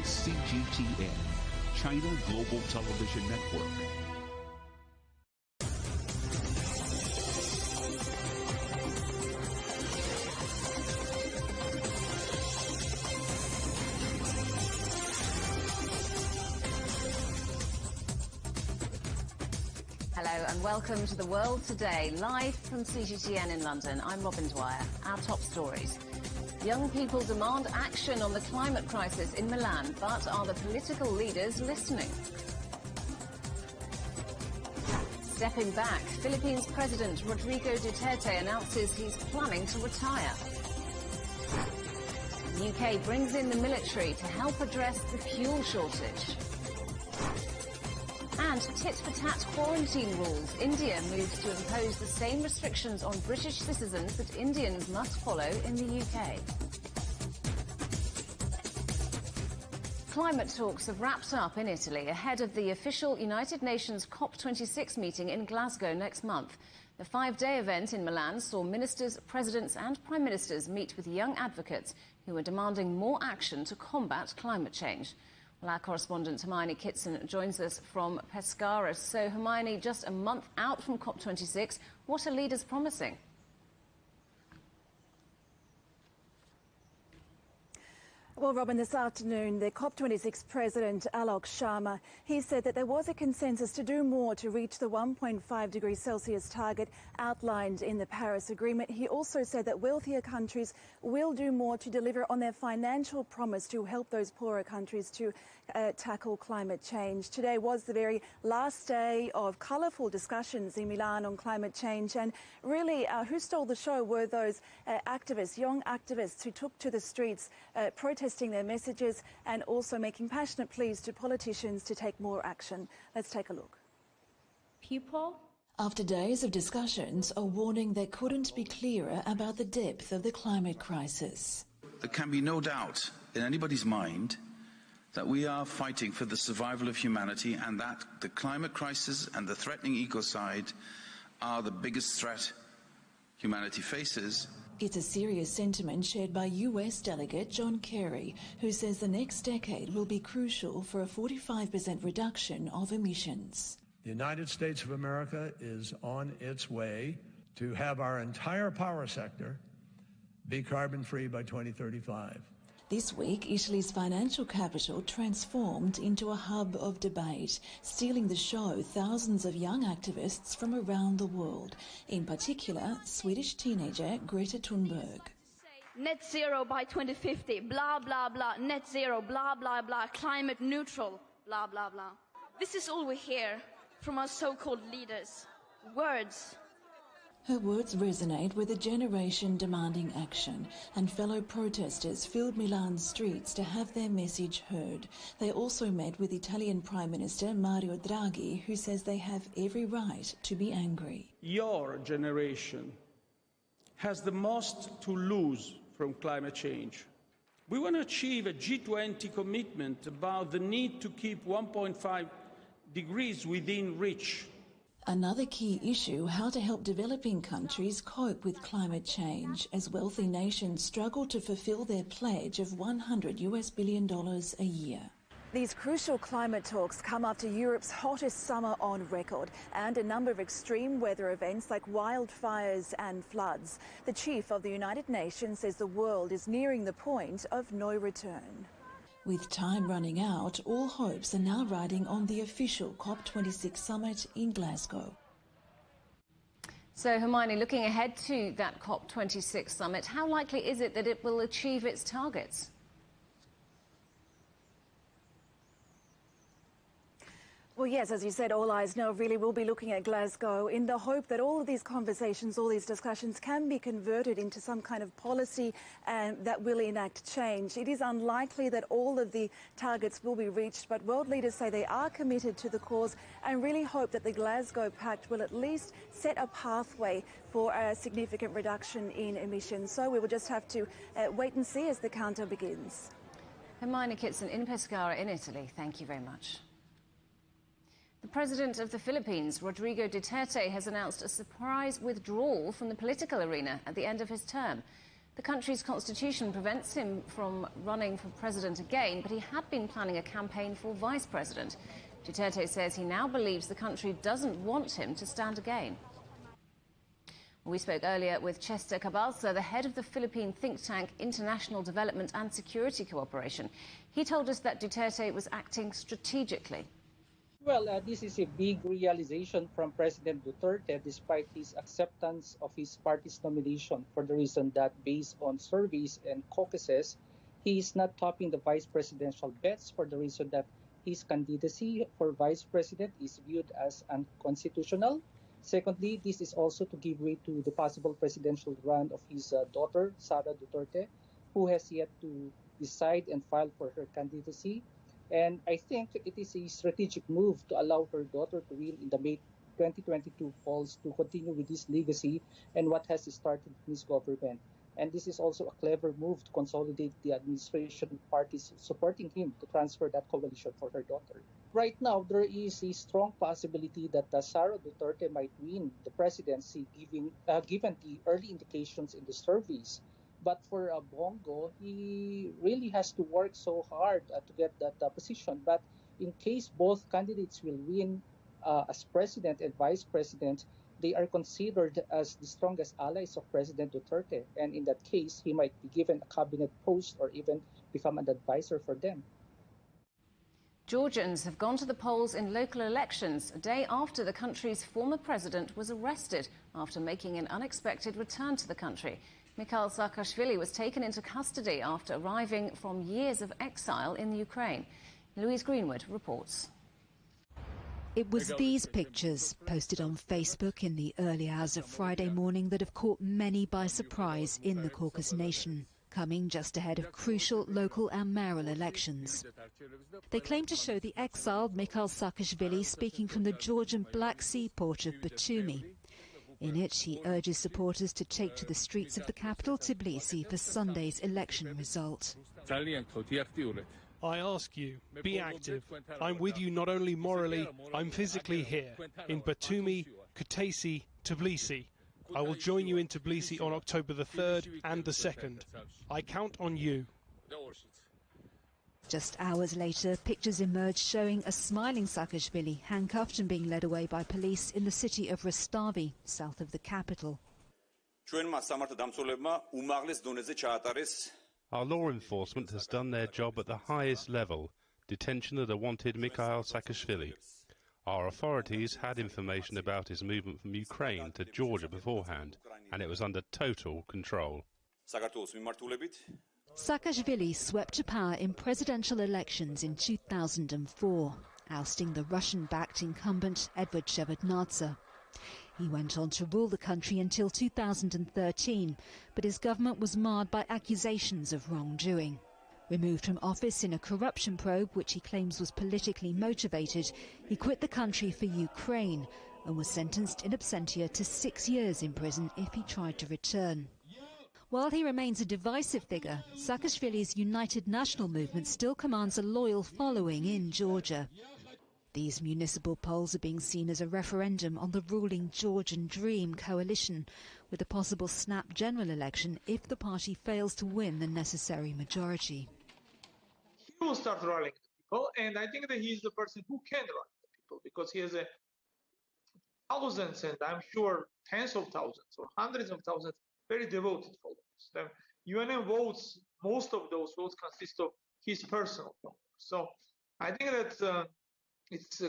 CGTN, China Global Television Network. Hello and welcome to The World Today, live from CGTN in London. I'm Robin Dwyer. Our top stories. Young people demand action on the climate crisis in Milan, but are the political leaders listening? Stepping back, Philippines President Rodrigo Duterte announces he's planning to retire. The UK brings in the military to help address the fuel shortage. And tit-for-tat quarantine rules. India moves to impose the same restrictions on British citizens that Indians must follow in the UK. Climate talks have wrapped up in Italy ahead of the official United Nations COP26 meeting in Glasgow next month. The 5-day event in Milan saw ministers, presidents and prime ministers meet with young advocates who are demanding more action to combat climate change. Well, our correspondent Hermione Kitson joins us from Pescara. So, Hermione, just a month out from COP26, what are leaders promising? Well, Robin, this afternoon, the COP26 President, Alok Sharma, he said that there was a consensus to do more to reach the 1.5 degrees Celsius target outlined in the Paris Agreement. He also said that wealthier countries will do more to deliver on their financial promise to help those poorer countries to tackle climate change. Today was the very last day of colourful discussions in Milan on climate change, and really who stole the show were those activists, young activists who took to the streets protesting their messages and also making passionate pleas to politicians to take more action. Let's take a look. People, after days of discussions, a warning they couldn't be clearer about the depth of the climate crisis. There can be no doubt in anybody's mind that we are fighting for the survival of humanity, and that the climate crisis and the threatening ecocide are the biggest threat humanity faces. It's a serious sentiment shared by US Delegate John Kerry, who says the next decade will be crucial for a 45% reduction of emissions. The United States of America is on its way to have our entire power sector be carbon-free by 2035. This week, Italy's financial capital transformed into a hub of debate, stealing the show thousands of young activists from around the world, in particular Swedish teenager Greta Thunberg. net zero by 2050, blah, blah, blah, net zero, blah, blah, blah, climate neutral, blah, blah, blah. This is all we hear from our so-called leaders. Words. Her words resonate with a generation demanding action, and fellow protesters filled Milan's streets to have their message heard. They also met with Italian Prime Minister Mario Draghi, who says they have every right to be angry. Your generation has the most to lose from climate change. We want to achieve a G20 commitment about the need to keep 1.5 degrees within reach. Another key issue, how to help developing countries cope with climate change as wealthy nations struggle to fulfill their pledge of $100 billion a year. These crucial climate talks come after Europe's hottest summer on record and a number of extreme weather events like wildfires and floods. The chief of the United Nations says the world is nearing the point of no return. With time running out, all hopes are now riding on the official COP26 summit in Glasgow. So, Hermione, looking ahead to that COP26 summit, how likely is it that it will achieve its targets? Well, yes, as you said, all eyes now really will be looking at Glasgow in the hope that all of these conversations, all these discussions can be converted into some kind of policy and that will enact change. It is unlikely that all of the targets will be reached, but world leaders say they are committed to the cause and really hope that the Glasgow Pact will at least set a pathway for a significant reduction in emissions. So we will just have to wait and see as the countdown begins. Hermione Kitson in Pescara in Italy, thank you very much. The President of the Philippines, Rodrigo Duterte, has announced a surprise withdrawal from the political arena at the end of his term. The country's constitution prevents him from running for president again, but he had been planning a campaign for vice president. Duterte says he now believes the country doesn't want him to stand again. We spoke earlier with Chester Cabalsa, the head of the Philippine think tank International Development and Security Cooperation. He told us that Duterte was acting strategically. Well, this is a big realization from President Duterte, despite his acceptance of his party's nomination, for the reason that, based on surveys and caucuses, he is not topping the vice presidential bets, for the reason that his candidacy for vice president is viewed as unconstitutional. Secondly, this is also to give way to the possible presidential run of his daughter, Sara Duterte, who has yet to decide and file for her candidacy. And I think it is a strategic move to allow her daughter to win in the May 2022 polls to continue with his legacy and what has started in his government. And this is also a clever move to consolidate the administration parties supporting him to transfer that coalition for her daughter. Right now, there is a strong possibility that Sara Duterte might win the presidency, given the early indications in the surveys. But for Bongo, he really has to work so hard to get that position. But in case both candidates will win as president and vice president, they are considered as the strongest allies of President Duterte. And in that case, he might be given a cabinet post or even become an advisor for them. Georgians have gone to the polls in local elections a day after the country's former president was arrested after making an unexpected return to the country. Mikhail Saakashvili was taken into custody after arriving from years of exile in the Ukraine. Louise Greenwood reports. It was these pictures, posted on Facebook in the early hours of Friday morning, that have caught many by surprise in the Caucasus nation, coming just ahead of crucial local and mayoral elections. They claim to show the exiled Mikhail Saakashvili speaking from the Georgian Black Sea port of Batumi. In it, he urges supporters to take to the streets of the capital, Tbilisi, for Sunday's election result. I ask you, be active. I'm with you not only morally, I'm physically here, in Batumi, Kutaisi, Tbilisi. I will join you in Tbilisi on October the 3rd and the 2nd. I count on you. Just hours later, pictures emerged showing a smiling Saakashvili handcuffed and being led away by police in the city of Rustavi, south of the capital. Our law enforcement has done their job at the highest level, detention of the wanted Mikhail Saakashvili. Our authorities had information about his movement from Ukraine to Georgia beforehand, and it was under total control. Saakashvili swept to power in presidential elections in 2004, ousting the Russian-backed incumbent Edward Shevardnadze. He went on to rule the country until 2013, but his government was marred by accusations of wrongdoing. Removed from office in a corruption probe, which he claims was politically motivated, he quit the country for Ukraine and was sentenced in absentia to 6 years in prison if he tried to return. While he remains a divisive figure, Saakashvili's United National Movement still commands a loyal following in Georgia. These municipal polls are being seen as a referendum on the ruling Georgian Dream coalition, with a possible snap general election if the party fails to win the necessary majority. He will start rallying the people, and I think that he is the person who can rally the people, because he has thousands, and I'm sure tens of thousands or hundreds of thousands, very devoted followers. The UNM votes, most of those votes consist of his personal followers. So I think that it's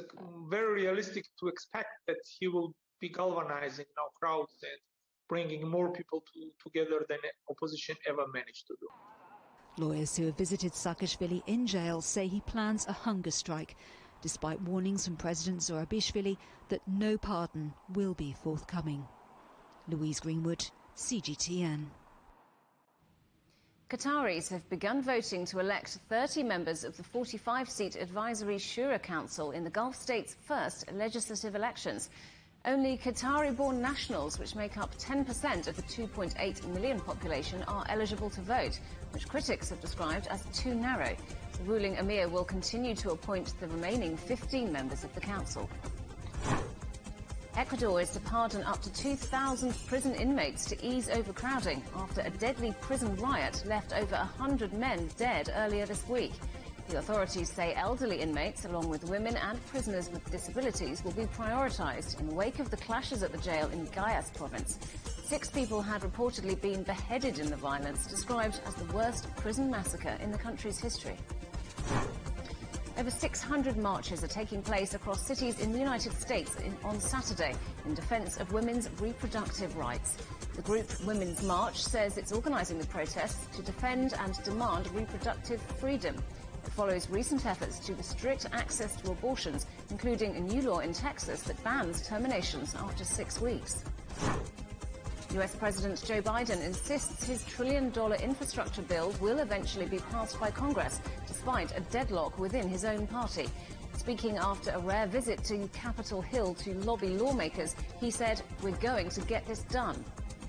very realistic to expect that he will be galvanizing crowds and bringing more people together than opposition ever managed to do. Lawyers who have visited Saakashvili in jail say he plans a hunger strike, despite warnings from President Zurabishvili that no pardon will be forthcoming. Louise Greenwood, CGTN. Qataris have begun voting to elect 30 members of the 45-seat Advisory Shura Council in the Gulf states' first legislative elections. Only Qatari-born nationals, which make up 10% of the 2.8 million population, are eligible to vote, which critics have described as too narrow. The ruling emir will continue to appoint the remaining 15 members of the council. Ecuador is to pardon up to 2,000 prison inmates to ease overcrowding after a deadly prison riot left over 100 men dead earlier this week. The authorities say elderly inmates, along with women and prisoners with disabilities, will be prioritised in the wake of the clashes at the jail in Guayas province. 6 people had reportedly been beheaded in the violence, described as the worst prison massacre in the country's history. Over 600 marches are taking place across cities in the United States on Saturday in defence of women's reproductive rights. The group Women's March says it's organising the protests to defend and demand reproductive freedom. It follows recent efforts to restrict access to abortions, including a new law in Texas that bans terminations after 6 weeks. US President Joe Biden insists his trillion-dollar infrastructure bill will eventually be passed by Congress, despite a deadlock within his own party. Speaking after a rare visit to Capitol Hill to lobby lawmakers, he said, "We're going to get this done."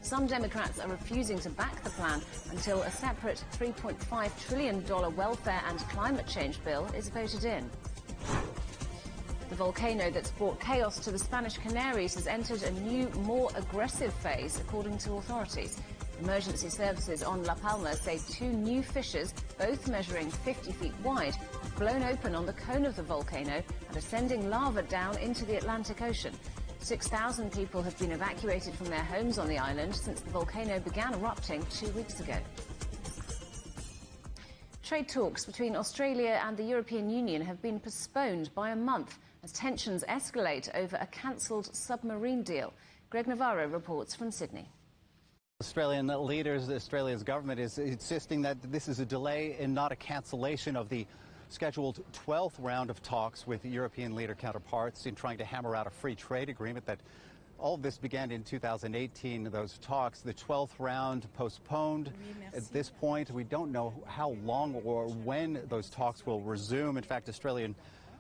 Some Democrats are refusing to back the plan until a separate $3.5 trillion welfare and climate change bill is voted in. The volcano that's brought chaos to the Spanish Canaries has entered a new, more aggressive phase, according to authorities. Emergency services on La Palma say 2 new fissures, both measuring 50 feet wide, have blown open on the cone of the volcano and are sending lava down into the Atlantic Ocean. 6,000 people have been evacuated from their homes on the island since the volcano began erupting 2 weeks ago. Trade talks between Australia and the European Union have been postponed by a month as tensions escalate over a cancelled submarine deal. Greg Navarro reports from Sydney. Australian leaders, Australia's government is insisting that this is a delay and not a cancellation of the scheduled 12th round of talks with European leader counterparts in trying to hammer out a free trade agreement. That all of this began in 2018, those talks. The 12th round postponed. At this point, we don't know how long or when those talks will resume. In fact, Australian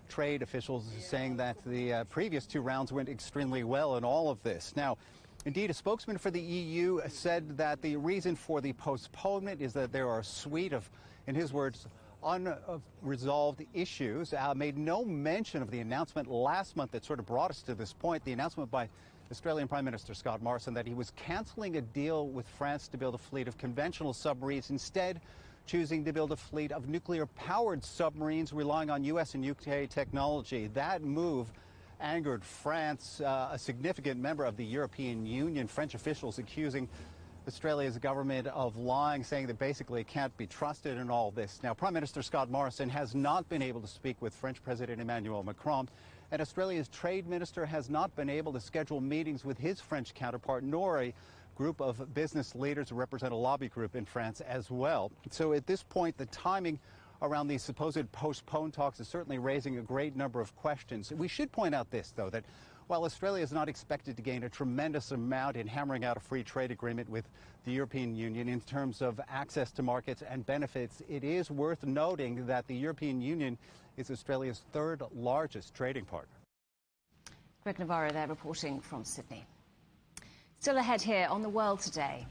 trade officials are saying that the previous 2 rounds went extremely well in all of this. Now, indeed, a spokesman for the EU said that the reason for the postponement is that there are a suite of, in his words, unresolved issues. Made no mention of the announcement last month that sort of brought us to this point, the announcement by Australian Prime Minister Scott Morrison that he was cancelling a deal with France to build a fleet of conventional submarines, instead choosing to build a fleet of nuclear-powered submarines relying on U.S. and U.K. technology. That move angered France, a significant member of the European Union. French officials accusing Australia's government of lying, saying that basically it can't be trusted in all this. Now, Prime Minister Scott Morrison has not been able to speak with French President Emmanuel Macron, and Australia's trade minister has not been able to schedule meetings with his French counterpart, nor a group of business leaders who represent a lobby group in France as well. So at this point, the timing around these supposed postponed talks is certainly raising a great number of questions. We should point out this, though, that while Australia is not expected to gain a tremendous amount in hammering out a free trade agreement with the European Union in terms of access to markets and benefits, it is worth noting that the European Union is Australia's 3rd largest trading partner. Greg Navarro there reporting from Sydney. Still ahead here on The World Today.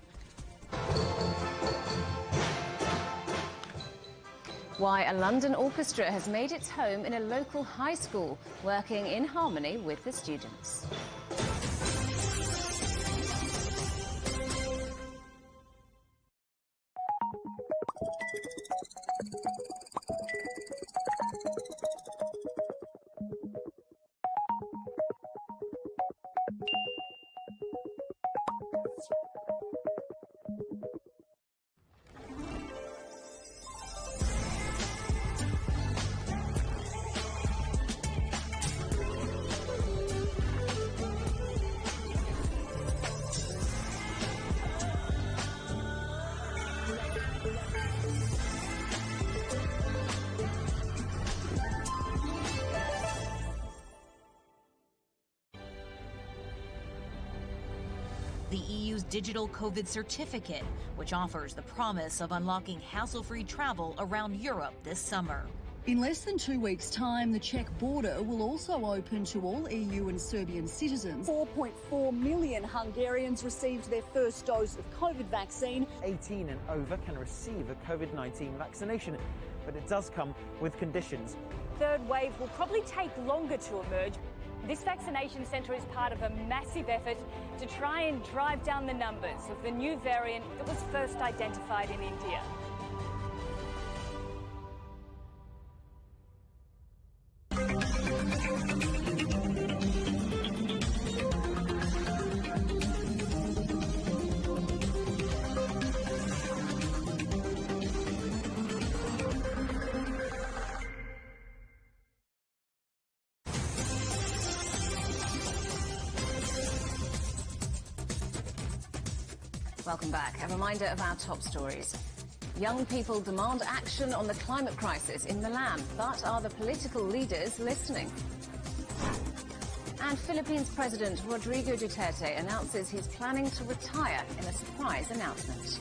Why a London orchestra has made its home in a local high school, working in harmony with the students. The EU's digital COVID certificate, which offers the promise of unlocking hassle-free travel around Europe this summer. In less than 2 weeks' time, the Czech border will also open to all EU and Serbian citizens. 4.4 million Hungarians received their first dose of COVID vaccine. 18 and over can receive a COVID-19 vaccination, but it does come with conditions. Third wave will probably take longer to emerge. This vaccination centre is part of a massive effort to try and drive down the numbers of the new variant that was first identified in India. Welcome back. A reminder of our top stories. Young people demand action on the climate crisis in Milan, but are the political leaders listening? And Philippines President Rodrigo Duterte announces he's planning to retire in a surprise announcement.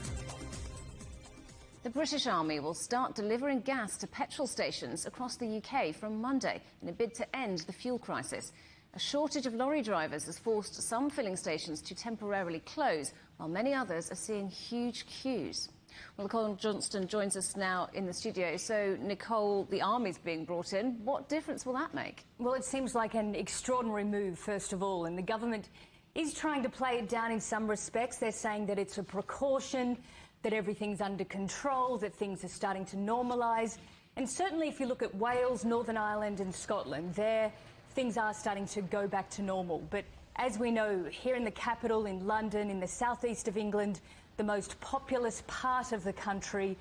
The British Army will start delivering gas to petrol stations across the UK from Monday in a bid to end the fuel crisis. A shortage of lorry drivers has forced some filling stations to temporarily close, while many others are seeing huge queues. Well, Nicole Johnston joins us now in the studio. So, Nicole, the army's being brought in. What difference will that make? Well, it seems like an extraordinary move, first of all, and the government is trying to play it down in some respects. They're saying that it's a precaution, that everything's under control, that things are starting to normalise. And certainly if you look at Wales, Northern Ireland and Scotland, there things are starting to go back to normal. But as we know, here in the capital, in London, in the southeast of England, the most populous part of the country,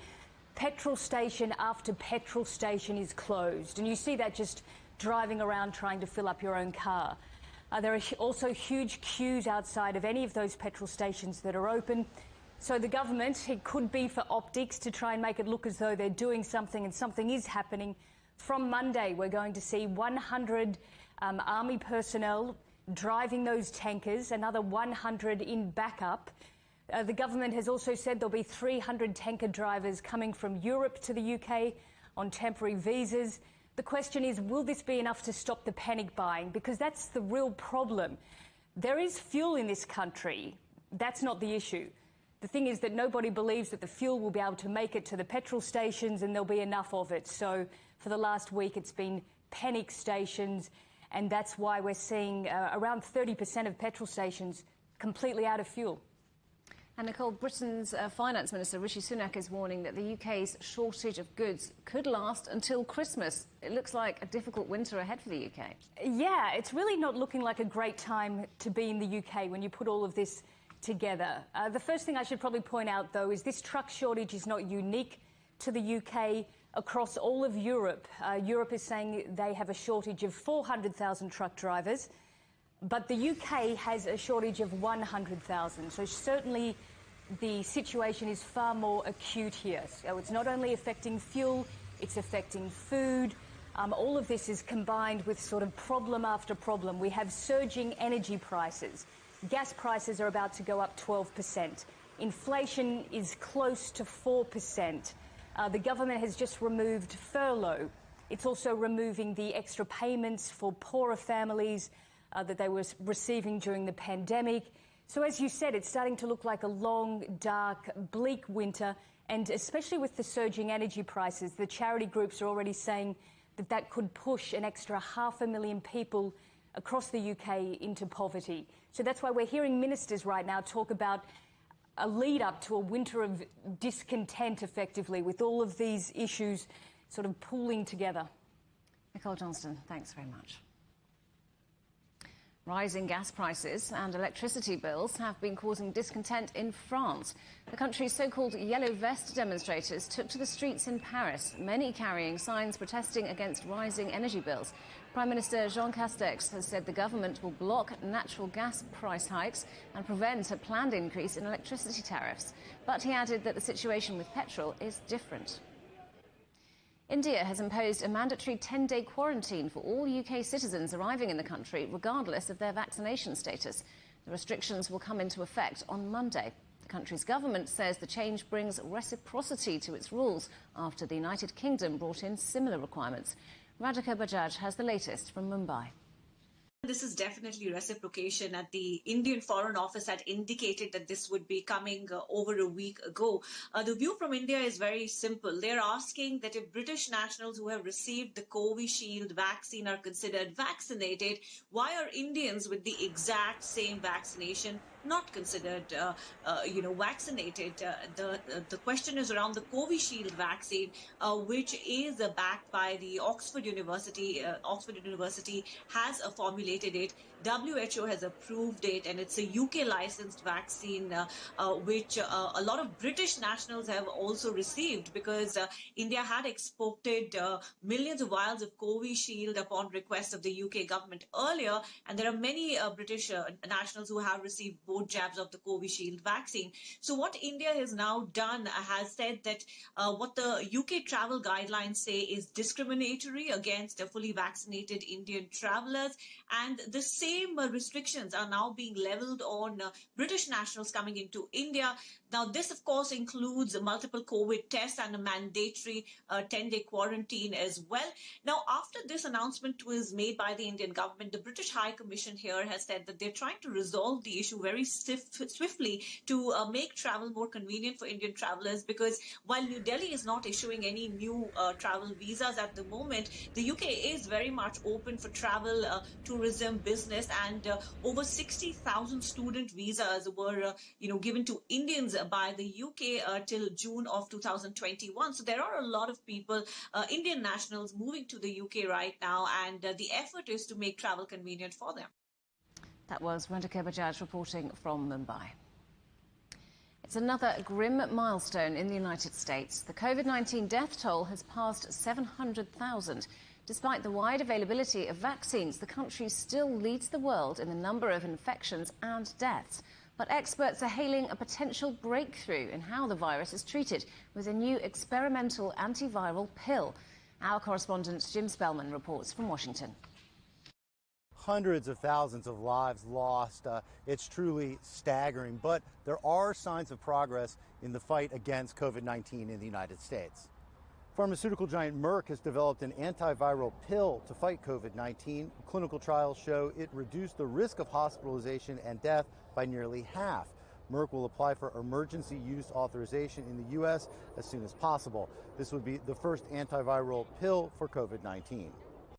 petrol station after petrol station is closed. And you see that just driving around trying to fill up your own car. There are also huge queues outside of any of those petrol stations that are open. So the government, it could be for optics to try and make it look as though they're doing something and something is happening. From Monday, we're going to see 100 army personnel driving those tankers, another 100 in backup. The government has also said there'll be 300 tanker drivers coming from Europe to the UK on temporary visas. The question is, will this be enough to stop the panic buying? Because that's the real problem. There is fuel in this country. That's not the issue. The thing is that nobody believes that the fuel will be able to make it to the petrol stations and there'll be enough of it. So for the last week, it's been panic stations. And that's why we're seeing around 30% of petrol stations completely out of fuel. And Nicole, Britain's Finance Minister Rishi Sunak is warning that the UK's shortage of goods could last until Christmas. It looks like a difficult winter ahead for the UK. Yeah, it's really not looking like a great time to be in the UK when you put all of this together. The first thing I should probably point out, though, is this truck shortage is not unique to the UK. Across all of Europe, Europe is saying they have a shortage of 400,000 truck drivers, but the UK has a shortage of 100,000. So certainly the situation is far more acute here. So it's not only affecting fuel, it's affecting food. All of this is combined with sort of problem after problem. We have surging energy prices. Gas prices are about to go up 12%. Inflation is close to 4%. The government has just removed furlough. It's also removing the extra payments for poorer families that they were receiving during the pandemic. So as you said, it's starting to look like a long, dark, bleak winter. And especially with the surging energy prices, the charity groups are already saying that that could push an extra 500,000 people across the UK into poverty. So that's why we're hearing ministers right now talk about a lead up to a winter of discontent, effectively, with all of these issues sort of pooling together. Nicole Johnston, thanks very much. Rising gas prices and electricity bills have been causing discontent in France. The country's so-called yellow vest demonstrators took to the streets in Paris, many carrying signs protesting against rising energy bills. Prime Minister Jean Castex has said the government will block natural gas price hikes and prevent a planned increase in electricity tariffs. But he added that the situation with petrol is different. India has imposed a mandatory 10-day quarantine for all UK citizens arriving in the country, regardless of their vaccination status. The restrictions will come into effect on Monday. The country's government says the change brings reciprocity to its rules after the United Kingdom brought in similar requirements. Radhika Bajaj has the latest from Mumbai. This is definitely reciprocation. At the Indian Foreign Office had indicated that this would be coming over a week ago. The view from India is very simple. They're asking that if British nationals who have received the Covishield vaccine are considered vaccinated, why are Indians with the exact same vaccination not considered, vaccinated? The question is around the Covishield vaccine, which is backed by the Oxford University. Oxford University has formulated it. WHO has approved it, and it's a UK licensed vaccine, which a lot of British nationals have also received, because India had exported millions of vials of Covishield upon request of the UK government earlier, and there are many British nationals who have received both jabs of the Covishield vaccine. So what India has now done has said that what the UK travel guidelines say is discriminatory against fully vaccinated Indian travelers, and the same restrictions are now being leveled on British nationals coming into India. Now, this, of course, includes multiple COVID tests and a mandatory 10-day quarantine as well. Now, after this announcement was made by the Indian government, the British High Commission here has said that they're trying to resolve the issue very swiftly to make travel more convenient for Indian travelers, because while New Delhi is not issuing any new travel visas at the moment, the UK is very much open for travel, tourism, business, and over 60,000 student visas were given to Indians by the UK till June of 2021. So there are a lot of people, Indian nationals, moving to the UK right now, and the effort is to make travel convenient for them. That was Radhika Bajaj reporting from Mumbai. It's another grim milestone in the United States. The COVID-19 death toll has passed 700,000. Despite the wide availability of vaccines, the country still leads the world in the number of infections and deaths. But experts are hailing a potential breakthrough in how the virus is treated with a new experimental antiviral pill. Our correspondent Jim Spellman reports from Washington. Hundreds of thousands of lives lost. It's truly staggering, but there are signs of progress in the fight against COVID-19 in the United States. Pharmaceutical giant Merck has developed an antiviral pill to fight COVID-19. Clinical trials show it reduced the risk of hospitalization and death by nearly half. Merck will apply for emergency use authorization in the U.S. as soon as possible. This would be the first antiviral pill for COVID-19.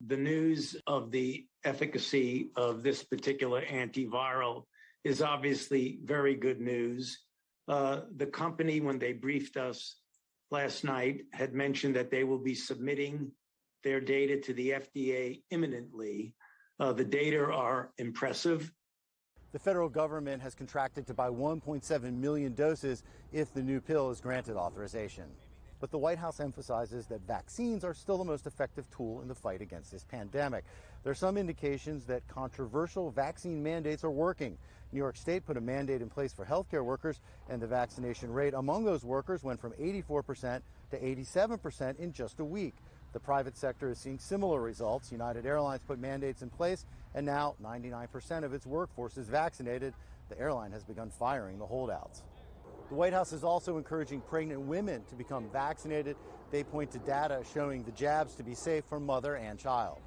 The news of the efficacy of this particular antiviral is obviously very good news. The company, when they briefed us last night, had mentioned that they will be submitting their data to the FDA imminently. The data are impressive. The federal government has contracted to buy 1.7 million doses if the new pill is granted authorization. But the White House emphasizes that vaccines are still the most effective tool in the fight against this pandemic. There are some indications that controversial vaccine mandates are working. New York State put a mandate in place for healthcare workers, and the vaccination rate among those workers went from 84% to 87% in just a week. The private sector is seeing similar results. United Airlines put mandates in place, and now 99% of its workforce is vaccinated. The airline has begun firing the holdouts. The White House is also encouraging pregnant women to become vaccinated. They point to data showing the jabs to be safe for mother and child.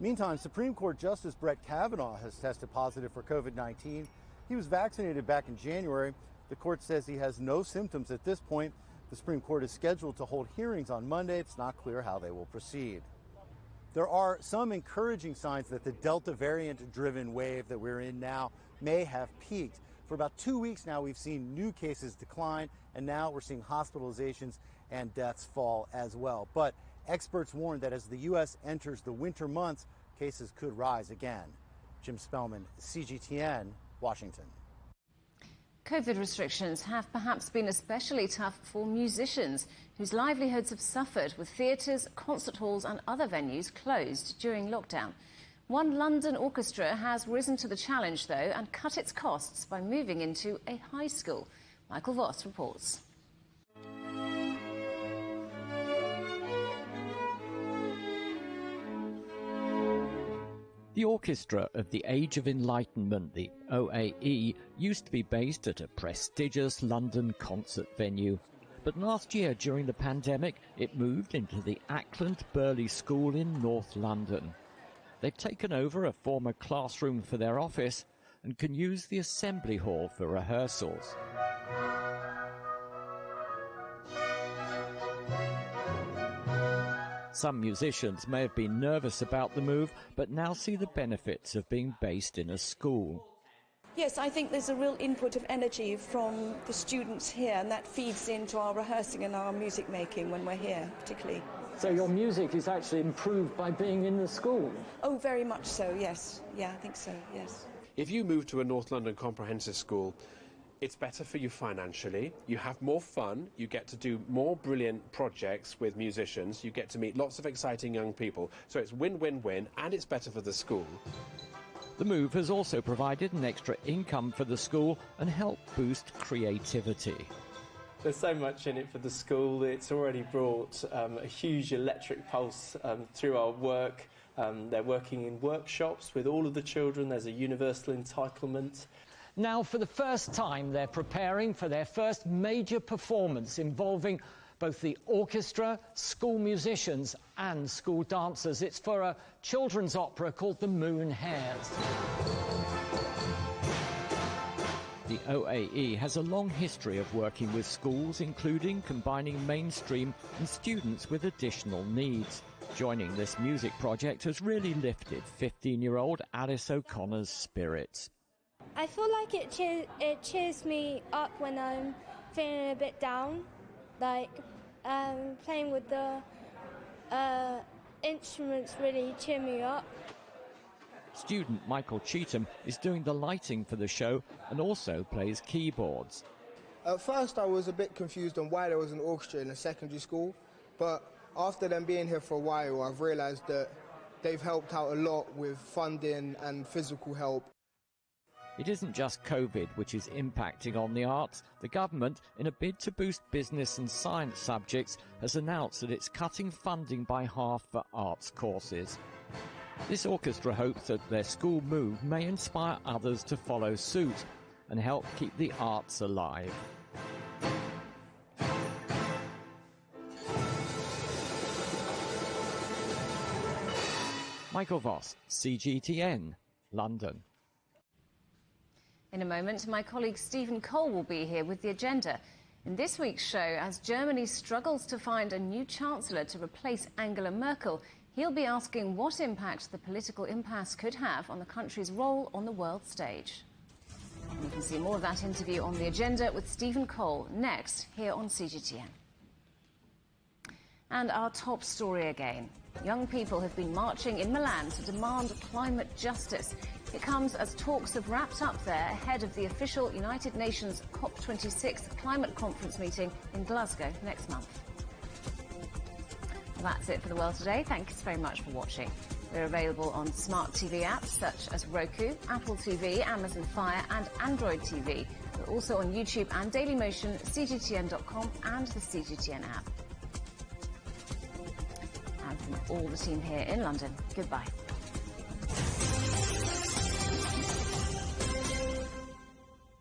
Meantime, Supreme Court Justice Brett Kavanaugh has tested positive for COVID-19. He was vaccinated back in January. The court says he has no symptoms at this point. The Supreme Court is scheduled to hold hearings on Monday. It's not clear how they will proceed. There are some encouraging signs that the Delta variant-driven wave that we're in now may have peaked. For about 2 weeks now, we've seen new cases decline, and now we're seeing hospitalizations and deaths fall as well. But experts warn that as the U.S. enters the winter months, cases could rise again. Jim Spellman, CGTN, Washington. COVID restrictions have perhaps been especially tough for musicians whose livelihoods have suffered, with theatres, concert halls and other venues closed during lockdown. One London orchestra has risen to the challenge, though, and cut its costs by moving into a high school. Michael Voss reports. The Orchestra of the Age of Enlightenment, the OAE, used to be based at a prestigious London concert venue. But last year, during the pandemic, it moved into the Ackland Burley School in North London. They've taken over a former classroom for their office and can use the assembly hall for rehearsals. Some musicians may have been nervous about the move, but now see the benefits of being based in a school. Yes, I think there's a real input of energy from the students here, and that feeds into our rehearsing and our music making when we're here, particularly. So your music is actually improved by being in the school? Oh, very much so, yes. Yeah, I think so, yes. If you move to a North London comprehensive school, it's better for you financially, you have more fun, you get to do more brilliant projects with musicians, you get to meet lots of exciting young people, so it's win-win-win, and it's better for the school. The move has also provided an extra income for the school and helped boost creativity. There's so much in it for the school. It's already brought a huge electric pulse through our work. They're working in workshops with all of the children. There's a universal entitlement. Now, for the first time, they're preparing for their first major performance involving both the orchestra, school musicians and school dancers. It's for a children's opera called The Moon Hares. The OAE has a long history of working with schools, including combining mainstream and students with additional needs. Joining this music project has really lifted 15-year-old Alice O'Connor's spirits. I feel like it cheers me up when I'm feeling a bit down, like playing with the instruments really cheer me up. Student Michael Cheetham is doing the lighting for the show and also plays keyboards. At first I was a bit confused on why there was an orchestra in a secondary school, but after them being here for a while I've realised that they've helped out a lot with funding and physical help. It isn't just COVID which is impacting on the arts. The government, in a bid to boost business and science subjects, has announced that it's cutting funding by half for arts courses. This orchestra hopes that their school move may inspire others to follow suit and help keep the arts alive. Michael Voss, CGTN, London. In a moment, my colleague Stephen Cole will be here with the agenda. In this week's show, as Germany struggles to find a new chancellor to replace Angela Merkel, he'll be asking what impact the political impasse could have on the country's role on the world stage. You can see more of that interview on the agenda with Stephen Cole next here on CGTN. And our top story again. Young people have been marching in Milan to demand climate justice. It comes as talks have wrapped up there ahead of the official United Nations COP26 climate conference meeting in Glasgow next month. Well, that's it for the world today. Thanks very much for watching. We're available on smart TV apps such as Roku, Apple TV, Amazon Fire and Android TV. We're also on YouTube and Dailymotion, CGTN.com and the CGTN app. And from all the team here in London, goodbye.